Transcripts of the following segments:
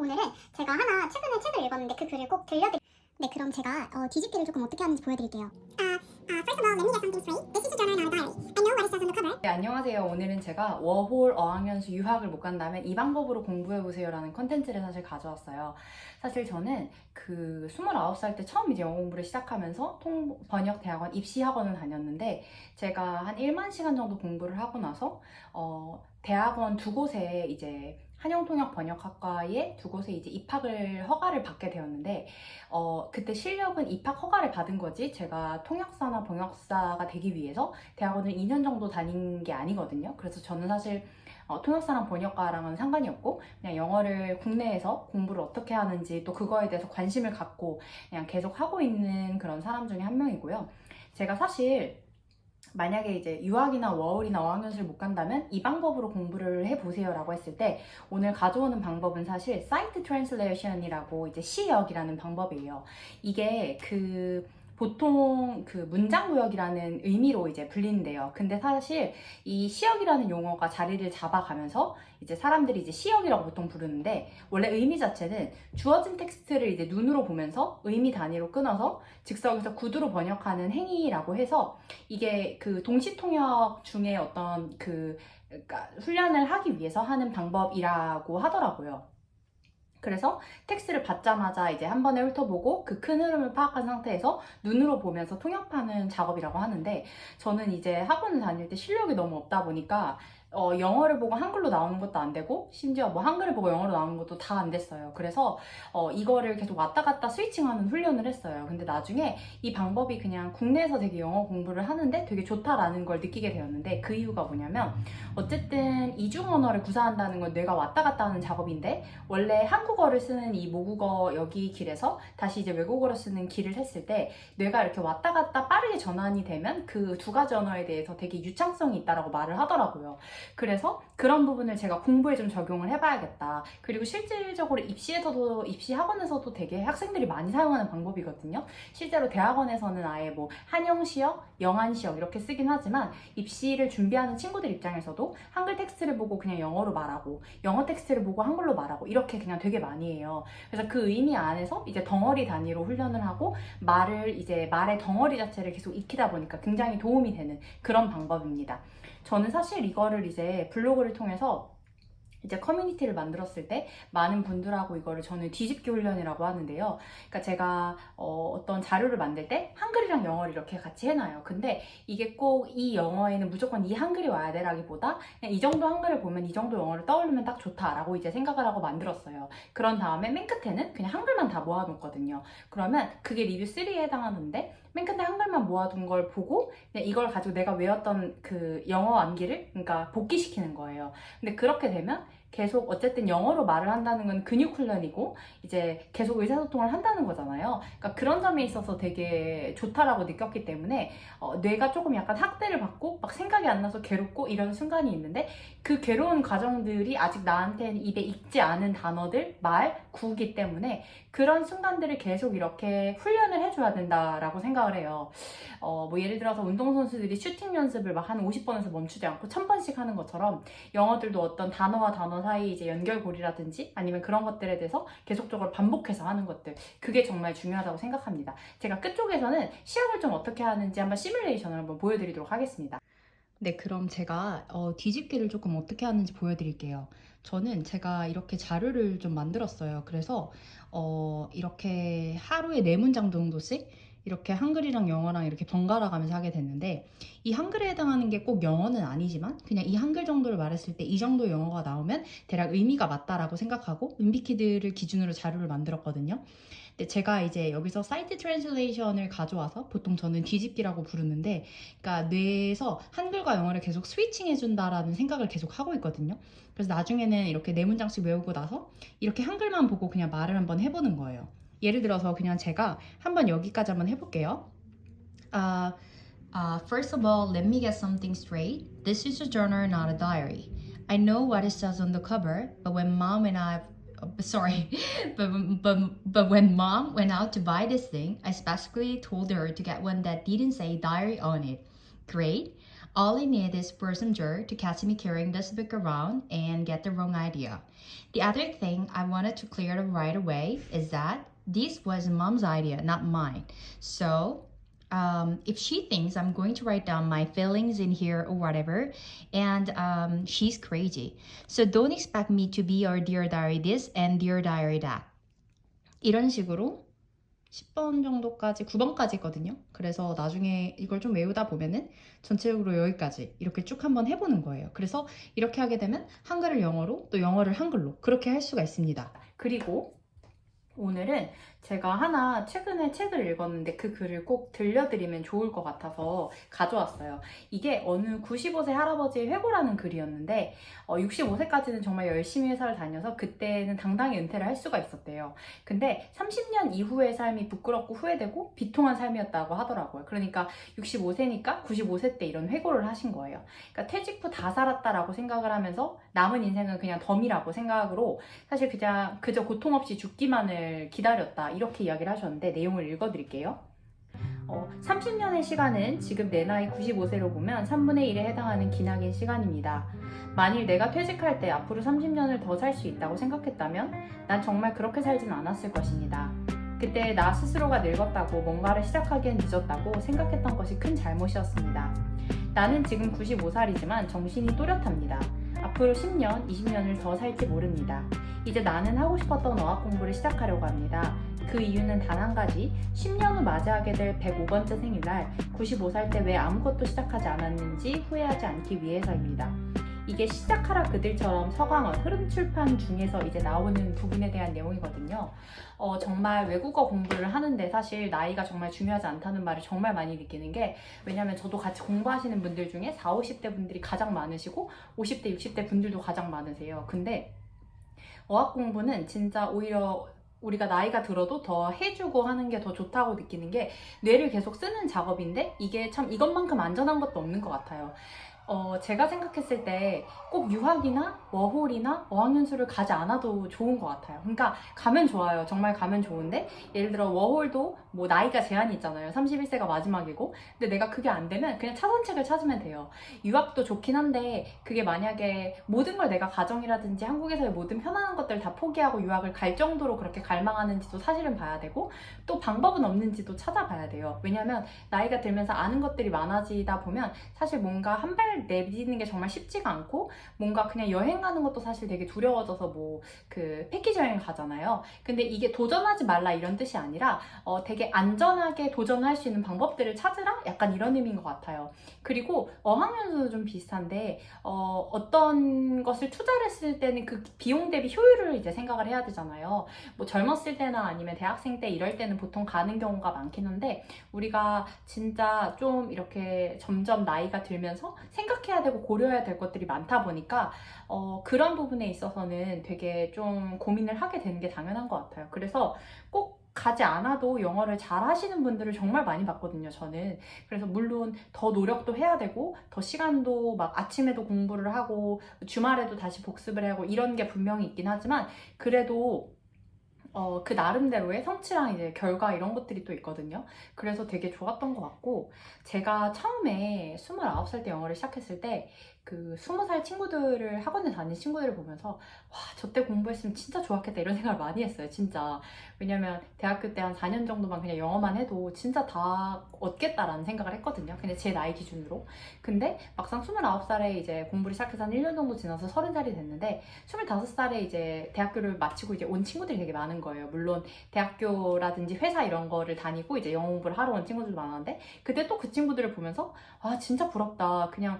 오늘은 제가 하나 최근에 책을 읽었는데 그 글을 꼭 들려드릴게요. 네, 그럼 제가 뒤집기를 조금 어떻게 하는지 보여드릴게요. First of all, let me get something straight. This is a journal, not a diary. I know what it says on the cover. 네, 안녕하세요. 오늘은 제가 워홀 어학연수 유학을 못 간다면 이 방법으로 공부해보세요 라는 컨텐츠를 사실 가져왔어요. 사실 저는 그 29살 때 처음 이제 영어 공부를 시작하면서 번역대학원 입시학원을 다녔는데 제가 한 1만 시간 정도 공부를 하고 나서 대학원 두 곳에 이제 한영통역번역학과에 두 곳에 이제 입학을 허가를 받게 되었는데 그때 실력은 입학 허가를 받은 거지 제가 통역사나 번역사가 되기 위해서 대학원을 2년 정도 다닌 게 아니거든요. 그래서 저는 사실 통역사랑 번역가랑은 상관이 없고 그냥 영어를 국내에서 공부를 어떻게 하는지 또 그거에 대해서 관심을 갖고 그냥 계속 하고 있는 그런 사람 중에 한 명이고요. 제가 사실 만약에 이제 유학이나 워홀이나 어학연수를 못 간다면 이 방법으로 공부를 해보세요 라고 했을 때 오늘 가져오는 방법은 사실 사이트 트랜슬레이션이라고 이제 시역이라는 방법이에요. 이게 보통 그 문장구역이라는 의미로 이제 불리는데요. 근데 사실 이 시역이라는 용어가 자리를 잡아가면서 이제 사람들이 이제 시역이라고 보통 부르는데 원래 의미 자체는 주어진 텍스트를 이제 눈으로 보면서 의미 단위로 끊어서 즉석에서 구두로 번역하는 행위라고 해서 이게 그 동시통역 중에 어떤 그러니까 훈련을 하기 위해서 하는 방법이라고 하더라고요. 그래서 텍스트를 받자마자 이제 한 번에 훑어보고 그 큰 흐름을 파악한 상태에서 눈으로 보면서 통역하는 작업이라고 하는데 저는 이제 학원을 다닐 때 실력이 너무 없다 보니까 영어를 보고 한글로 나오는 것도 안 되고 심지어 뭐 한글을 보고 영어로 나오는 것도 다 안 됐어요. 그래서 이거를 계속 왔다 갔다 스위칭하는 훈련을 했어요. 근데 나중에 이 방법이 그냥 국내에서 되게 영어 공부를 하는데 되게 좋다라는 걸 느끼게 되었는데 그 이유가 뭐냐면 어쨌든 이중 언어를 구사한다는 건 뇌가 왔다 갔다 하는 작업인데 원래 한국어를 쓰는 이 모국어 여기 길에서 다시 이제 외국어로 쓰는 길을 했을 때 뇌가 이렇게 왔다 갔다 빠르게 전환이 되면 그 두 가지 언어에 대해서 되게 유창성이 있다라고 말을 하더라고요. 그래서 그런 부분을 제가 공부에 좀 적용을 해봐야겠다. 그리고 실질적으로 입시학원에서도 되게 학생들이 많이 사용하는 방법이거든요. 실제로 대학원에서는 아예 뭐 한영시역, 영안시역 이렇게 쓰긴 하지만 입시를 준비하는 친구들 입장에서도 한글 텍스트를 보고 그냥 영어로 말하고 영어 텍스트를 보고 한글로 말하고 이렇게 그냥 되게 많이 해요. 그래서 그 의미 안에서 이제 덩어리 단위로 훈련을 하고 말의 덩어리 자체를 계속 익히다 보니까 굉장히 도움이 되는 그런 방법입니다. 저는 사실 이거를 이제 블로그를 통해서 이제 커뮤니티를 만들었을 때 많은 분들하고 이거를 저는 뒤집기 훈련이라고 하는데요. 그러니까 제가 어떤 자료를 만들 때 한글이랑 영어를 이렇게 같이 해놔요. 근데 이게 꼭 이 영어에는 무조건 이 한글이 와야 돼라기보다 그냥 이 정도 한글을 보면 이 정도 영어를 떠올리면 딱 좋다라고 이제 생각을 하고 만들었어요. 그런 다음에 맨 끝에는 그냥 한글만 다 모아놓거든요. 그러면 그게 리뷰 3에 해당하는데 맨 끝에 한글만 모아둔 걸 보고 그냥 이걸 가지고 내가 외웠던 그 영어 암기를 그러니까 복기시키는 거예요. 근데 그렇게 되면 계속 어쨌든 영어로 말을 한다는 건 근육 훈련이고 이제 계속 의사소통을 한다는 거잖아요. 그러니까 그런 점에 있어서 되게 좋다라고 느꼈기 때문에 뇌가 조금 약간 학대를 받고 막 생각이 안 나서 괴롭고 이런 순간이 있는데 그 괴로운 과정들이 아직 나한테는 입에 익지 않은 단어들, 말, 구기 때문에 그런 순간들을 계속 이렇게 훈련을 해줘야 된다라고 생각을 해요. 뭐 예를 들어서 운동선수들이 슈팅 연습을 막 한 50번에서 멈추지 않고 1000번씩 하는 것처럼 영어들도 어떤 단어와 단어 사이 이제 연결고리라든지 아니면 그런 것들에 대해서 계속적으로 반복해서 하는 것들 그게 정말 중요하다고 생각합니다. 제가 끝쪽에서는 시험을 좀 어떻게 하는지 한번 시뮬레이션을 한번 보여드리도록 하겠습니다. 네, 그럼 제가 뒤집기를 조금 어떻게 하는지 보여드릴게요. 저는 제가 이렇게 자료를 좀 만들었어요. 그래서 이렇게 하루에 4문장 정도씩 이렇게 한글이랑 영어랑 이렇게 번갈아 가면서 하게 됐는데 이 한글에 해당하는 게 꼭 영어는 아니지만 그냥 이 한글 정도를 말했을 때 이 정도 영어가 나오면 대략 의미가 맞다라고 생각하고 은비키드를 기준으로 자료를 만들었거든요. 근데 제가 이제 여기서 사이트 트랜슬레이션을 가져와서 보통 저는 뒤집기라고 부르는데 그러니까 뇌에서 한글과 영어를 계속 스위칭 해준다라는 생각을 계속 하고 있거든요. 그래서 나중에는 이렇게 4문장씩 외우고 나서 이렇게 한글만 보고 그냥 말을 한번 해보는 거예요. 예를 들어서 그냥 제가 한번 여기까지 한번 해볼게요. First of all, let me get something straight. This is a journal, not a diary. I know what it says on the cover, but when mom and I sorry, but when mom went out to buy this thing, I specifically told her to get one that didn't say diary on it. Great. All I need is passenger to catch me carrying this book around and get the wrong idea. The other thing I wanted to clear up right away is that this was mom's idea, not mine. So if she thinks I'm going to write down my feelings in here or whatever, and she's crazy. So don't expect me to be your dear diary this and dear diary that. 이런 식으로 10번 정도까지, 9번까지 있거든요. 그래서 나중에 이걸 좀 외우다 보면은 전체적으로 여기까지 이렇게 쭉 한번 해보는 거예요. 그래서 이렇게 하게 되면 한글을 영어로 또 영어를 한글로 그렇게 할 수가 있습니다. 그리고 오늘은 제가 하나 최근에 책을 읽었는데 그 글을 꼭 들려드리면 좋을 것 같아서 가져왔어요. 이게 어느 95세 할아버지의 회고라는 글이었는데 65세까지는 정말 열심히 회사를 다녀서 그때는 당당히 은퇴를 할 수가 있었대요. 근데 30년 이후의 삶이 부끄럽고 후회되고 비통한 삶이었다고 하더라고요. 그러니까 65세니까 95세 때 이런 회고를 하신 거예요. 그러니까 퇴직 후 다 살았다라고 생각을 하면서 남은 인생은 그냥 덤이라고 생각으로 사실 그냥 그저 고통 없이 죽기만을 기다렸다 이렇게 이야기를 하셨는데 내용을 읽어드릴게요. 30년의 시간은 지금 내 나이 95세로 보면 3분의 1에 해당하는 기나긴 시간입니다. 만일 내가 퇴직할 때 앞으로 30년을 더 살 수 있다고 생각했다면 난 정말 그렇게 살진 않았을 것입니다. 그때 나 스스로가 늙었다고 뭔가를 시작하기엔 늦었다고 생각했던 것이 큰 잘못이었습니다. 나는 지금 95살이지만 정신이 또렷합니다. 앞으로 10년, 20년을 더 살지 모릅니다. 이제 나는 하고 싶었던 어학 공부를 시작하려고 합니다. 그 이유는 단 한 가지, 10년 후 맞이하게 될 105번째 생일날 95살 때 왜 아무것도 시작하지 않았는지 후회하지 않기 위해서입니다. 이게 시작하라 그들처럼 서강원 흐름출판 중에서 이제 나오는 부분에 대한 내용이거든요. 정말 외국어 공부를 하는데 사실 나이가 정말 중요하지 않다는 말을 정말 많이 느끼는 게 왜냐면 저도 같이 공부하시는 분들 중에 40, 50대 분들이 가장 많으시고 50대, 60대 분들도 가장 많으세요. 근데 어학 공부는 진짜 오히려 우리가 나이가 들어도 더 해주고 하는 게 더 좋다고 느끼는 게 뇌를 계속 쓰는 작업인데 이게 참 이것만큼 안전한 것도 없는 것 같아요. 제가 생각했을 때 꼭 유학이나 워홀이나 어학연수를 가지 않아도 좋은 것 같아요. 그러니까 가면 좋아요. 정말 가면 좋은데 예를 들어 워홀도 뭐 나이가 제한이 있잖아요. 31세가 마지막이고 근데 내가 그게 안 되면 그냥 차선책을 찾으면 돼요. 유학도 좋긴 한데 그게 만약에 모든 걸 내가 가정이라든지 한국에서의 모든 편안한 것들 다 포기하고 유학을 갈 정도로 그렇게 갈망하는지도 사실은 봐야 되고 또 방법은 없는지도 찾아봐야 돼요. 왜냐면 나이가 들면서 아는 것들이 많아지다 보면 사실 뭔가 한 발 내딛는 게 정말 쉽지가 않고 뭔가 그냥 여행 가는 것도 사실 되게 두려워져서 뭐 그 패키지 여행 가잖아요. 근데 이게 도전하지 말라 이런 뜻이 아니라 되게 안전하게 도전할 수 있는 방법들을 찾으라 약간 이런 의미인 것 같아요. 그리고 어학연수도 좀 비슷한데 어떤 것을 투자를 했을 때는 그 비용 대비 효율을 이제 생각을 해야 되잖아요. 뭐 젊었을 때나 아니면 대학생 때 이럴 때는 보통 가는 경우가 많긴 한데 우리가 진짜 좀 이렇게 점점 나이가 들면서 생각해야 되고 고려해야 될 것들이 많다 보니까 그런 부분에 있어서는 되게 좀 고민을 하게 되는 게 당연한 것 같아요. 그래서 꼭 가지 않아도 영어를 잘 하시는 분들을 정말 많이 봤거든요, 저는. 그래서 물론 더 노력도 해야 되고 더 시간도 막 아침에도 공부를 하고 주말에도 다시 복습을 하고 이런 게 분명히 있긴 하지만 그래도 그 나름대로의 성취랑 이제 결과 이런 것들이 또 있거든요. 그래서 되게 좋았던 것 같고 제가 처음에 29살 때 영어를 시작했을 때 그 20살 친구들을 학원에 다니는 친구들을 보면서 와, 저 때 공부했으면 진짜 좋았겠다 이런 생각을 많이 했어요, 진짜. 왜냐면 대학교 때 한 4년 정도만 그냥 영어만 해도 진짜 다 얻겠다라는 생각을 했거든요. 근데 제 나이 기준으로. 근데 막상 29살에 이제 공부를 시작해서 한 1년 정도 지나서 30살이 됐는데 25살에 이제 대학교를 마치고 이제 온 친구들이 되게 많은 거예요. 물론 대학교라든지 회사 이런 거를 다니고 이제 영어 공부를 하러 온 친구들도 많았는데 그때 또 그 친구들을 보면서 아, 진짜 부럽다. 그냥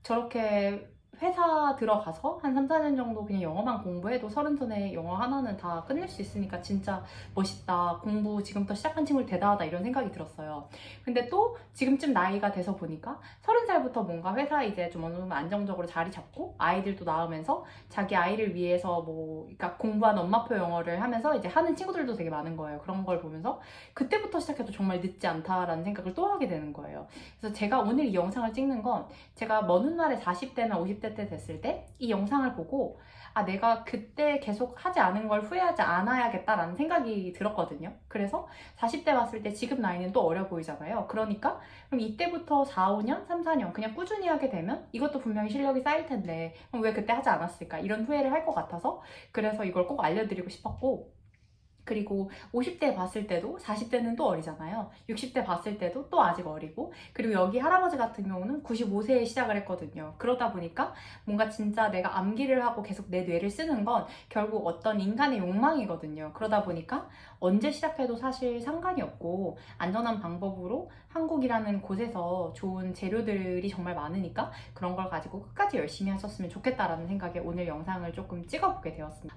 저렇게 회사 들어가서 한 3, 4년 정도 그냥 영어만 공부해도 30손에 영어 하나는 다 끝낼 수 있으니까 진짜 멋있다. 공부 지금부터 시작한 친구들 대단하다 이런 생각이 들었어요. 근데 또 지금쯤 나이가 돼서 보니까 30살부터 뭔가 회사 이제 좀 어느 정도 안정적으로 자리 잡고 아이들도 낳으면서 자기 아이를 위해서 뭐 그러니까 공부한 엄마표 영어를 하면서 이제 하는 친구들도 되게 많은 거예요. 그런 걸 보면서 그때부터 시작해도 정말 늦지 않다라는 생각을 또 하게 되는 거예요. 그래서 제가 오늘 이 영상을 찍는 건 제가 먼 훗날에 40대나 50대 20대 때 됐을 때 이 영상을 보고 아, 내가 그때 계속 하지 않은 걸 후회하지 않아야겠다라는 생각이 들었거든요. 그래서 40대 봤을 때 지금 나이는 또 어려 보이잖아요. 그러니까 그럼 이때부터 4, 5년, 3, 4년 그냥 꾸준히 하게 되면 이것도 분명히 실력이 쌓일 텐데 그럼 왜 그때 하지 않았을까? 이런 후회를 할 것 같아서 그래서 이걸 꼭 알려드리고 싶었고, 그리고 50대 봤을 때도 40대는 또 어리잖아요. 60대 봤을 때도 또 아직 어리고, 그리고 여기 할아버지 같은 경우는 95세에 시작을 했거든요. 그러다 보니까 뭔가 진짜 내가 암기를 하고 계속 내 뇌를 쓰는 건 결국 어떤 인간의 욕망이거든요. 그러다 보니까 언제 시작해도 사실 상관이 없고 안전한 방법으로 한국이라는 곳에서 좋은 재료들이 정말 많으니까 그런 걸 가지고 끝까지 열심히 하셨으면 좋겠다라는 생각에 오늘 영상을 조금 찍어보게 되었습니다.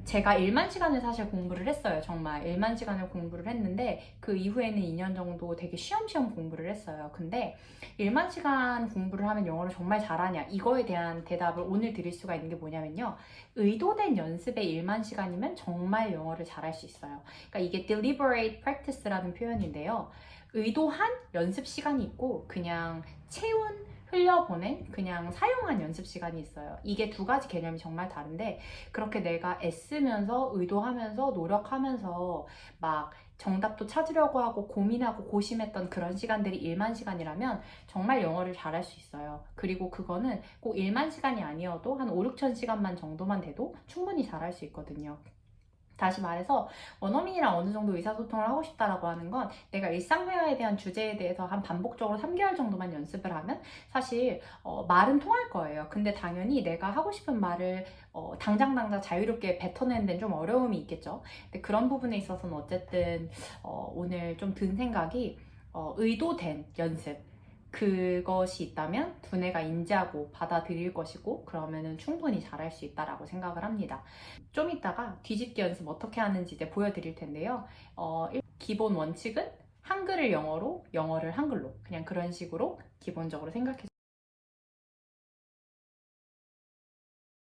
제가 1만 시간을 사실 공부를 했어요. 정말 1만 시간을 공부를 했는데 그 이후에는 2년 정도 되게 쉬엄쉬엄 공부를 했어요. 근데 1만 시간 공부를 하면 영어를 정말 잘하냐, 이거에 대한 대답을 오늘 드릴 수가 있는 게 뭐냐면요, 의도된 연습에 1만 시간이면 정말 영어를 잘할 수 있어요. 그러니까 이게 deliberate practice라는 표현인데요, 의도한 연습 시간이 있고 그냥 흘려보낸 그냥 사용한 연습 시간이 있어요. 이게 두 가지 개념이 정말 다른데, 그렇게 내가 애쓰면서 의도하면서 노력하면서 막 정답도 찾으려고 하고 고민하고 고심했던 그런 시간들이 1만 시간이라면 정말 영어를 잘할 수 있어요. 그리고 그거는 꼭 1만 시간이 아니어도 한 5, 6천 시간만 정도만 돼도 충분히 잘할 수 있거든요. 다시 말해서 원어민이랑 어느 정도 의사소통을 하고 싶다라고 하는 건 내가 일상회화에 대한 주제에 대해서 한 반복적으로 3개월 정도만 연습을 하면 사실 말은 통할 거예요. 근데 당연히 내가 하고 싶은 말을 당장 자유롭게 뱉어내는 데는 좀 어려움이 있겠죠. 근데 그런 부분에 있어서는 어쨌든 오늘 좀 든 생각이 의도된 연습, 그것이 있다면 두뇌가 인지하고 받아들일 것이고 그러면은 충분히 잘할 수 있다라고 생각을 합니다. 좀 이따가 뒤집기 연습 어떻게 하는지 이제 보여드릴 텐데요. 기본 원칙은 한글을 영어로, 영어를 한글로, 그냥 그런 식으로 기본적으로 생각해